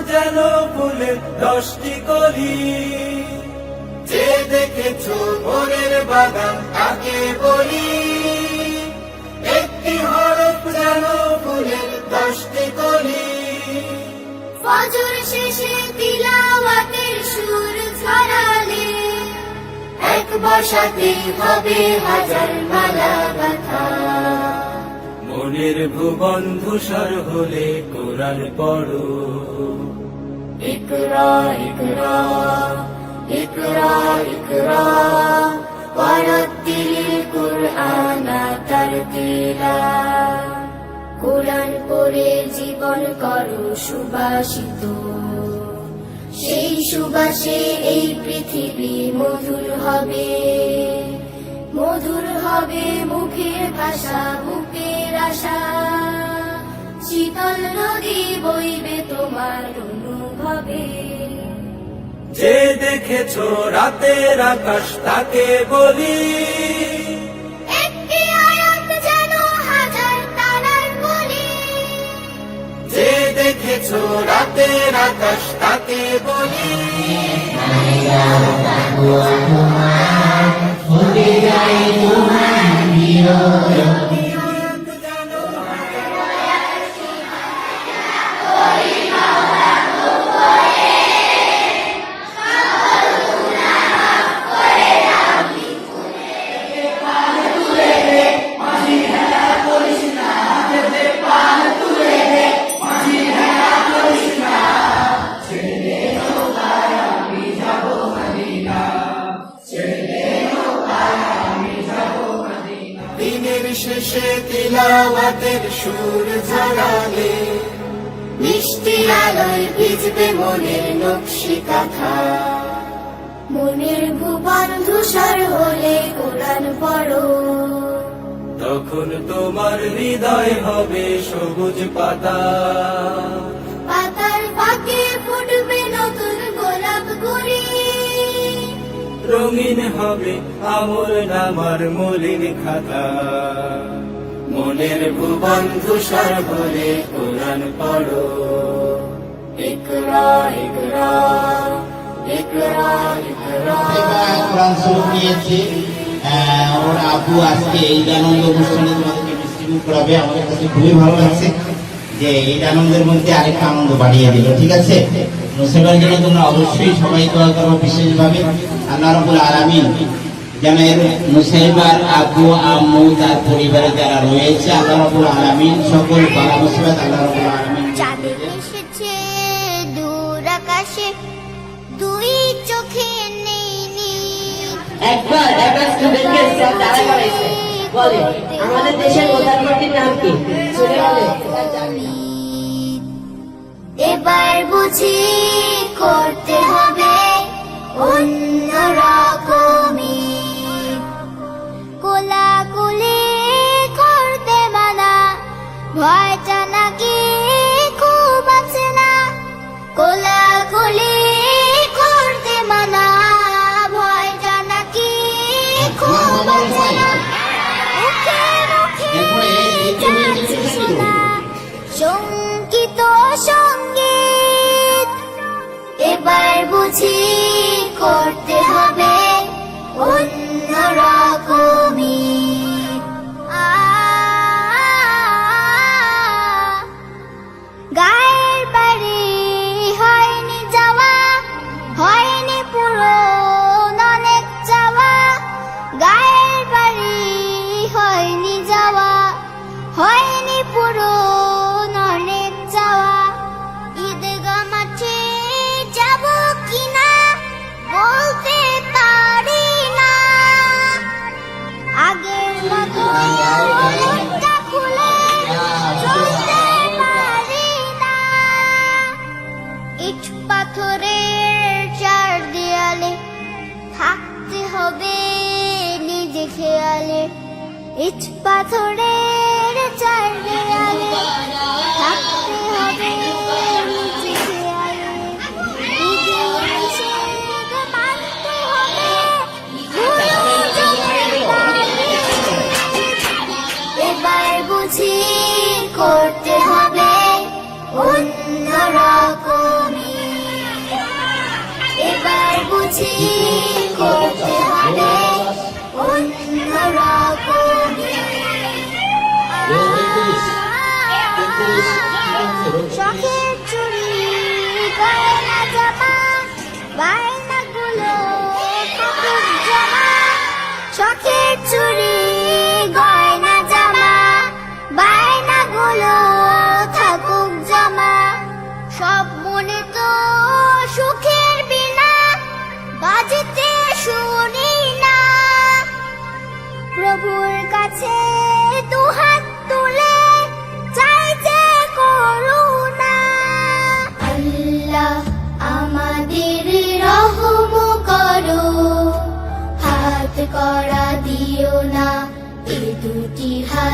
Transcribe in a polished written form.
যেন ফুলের 10টি কলি। যে দেখেছো মনের বাগান তাকে বলি, একটি হরফ যেন ফুলের 10টি কলি। ফজর শেষে তিলাওয়াতের সুর ছড়ালে, একবার সাথে হবে হাজার মালা গাথা। মনের ভুবন ধূসর হলে কোরআন পড়ো। ইকরা ইকরা ইকরা ইকরা ওয়ারাত্তিলিল কুরআনা তারতিলা। কোরআন পড়ে জীবন করো সুবাসিত, সেই সুবাসে এই পৃথিবী মধুর হবে। মধুর হবে মুখের ভাষা, বুকের আশা। শীতল নদী বইবে তোমার অনুভবে। যে দেখেছো রাতের আকাশ তাকে বলি, একটি আয়াত যেন হাজার তারার কলি। যে দেখেছো রাতের আকাশ তাকে বলি। দিনের শেষে তিলাওয়াতের সুর ঝরালে, মিষ্টি আলোয় ভিজবে মনের নকশি কাঁথা। মনের ভুবন ধূসর হলে কোরআন পড়ো, তখন তোমার হৃদয় হবে সবুজ পাতা। পাতার ফাঁকে ফুটবে নতুন গোলাপ কুড়ি। রঙিন হবে আমল নামার মলিন খাতা। মনের ভুবন ধূসর হলে কোরআন পড়ো। ইকরা ইকরা ইকরা ইকরা। কোরআন শরীফ নিয়েছে, ওর আব্বু আজকে এই আনন্দ অনুষ্ঠানে তোমাদেরকে ডিস্ট্রিবিউট করাবে। আমাদের কাছে খুবই ভালো লাগছে যে এই আনন্দের মধ্যে আরেকটা আনন্দ বাড়িয়ে দিল। ঠিক আছে, মুসলমানের জন্য তোমরা অবশ্যই সবাই দোয়া করো বিশেষভাবে। আল্লাহ রাব্বুল আলামিন যেন এর মুসাইবার আব্বু আম্মু তার পরিবারে যারা রয়েছে, আল্লাহ রাব্বুল আলামিন সকল বালা মুসিবত আল্লাহ রাব্বুল আলামিন। চাঁদে এসেছে দূর আকাশে, দুই চোখে নেই নীল। একবার স্টুডেন্টকে স্যার দাঁড়া করাইছে, বলে আমাদের দেশের প্রধানমন্ত্রীর নাম কি? শুনে বলে এবার বুঝি করতে হবে অন্যরকমই। কোলাকুলি করতে মানা, ভয়টা নাকি খুব আছে না। কোলাকুলি করতে মানা, ভয়টা নাকি খুব আছে না। মুখে মুখে যাচ্ছে শোনা শঙ্কিত সঙ্গীত। এবার বুঝি করতে হবে অন্যরকমই। গায়ের বাড়ি হয়নি যাওয়া, হয়নি পূরণ অনেক চাওয়া। গায়ের বাড়ি হয়নি যাওয়া, হয়নি পূরণ অনেক চাওয়া। ঈদগাহ মাঠে যাব কিনা বলতে পারি না। আগের মতো মুখটা খুলে চলতে পারি না। ইট পাথরের চার দেয়ালে থাকতে হবে নিজে খেয়ালে। ইট পাথরের চার দেয়ালে থাকতে হবে নিজে খেয়ালে। ঈদের নিষেধ মানতে হবে, ভুলো যদি পারি। এবার বুঝি করতে হবে অন্যরকম। জিহাদ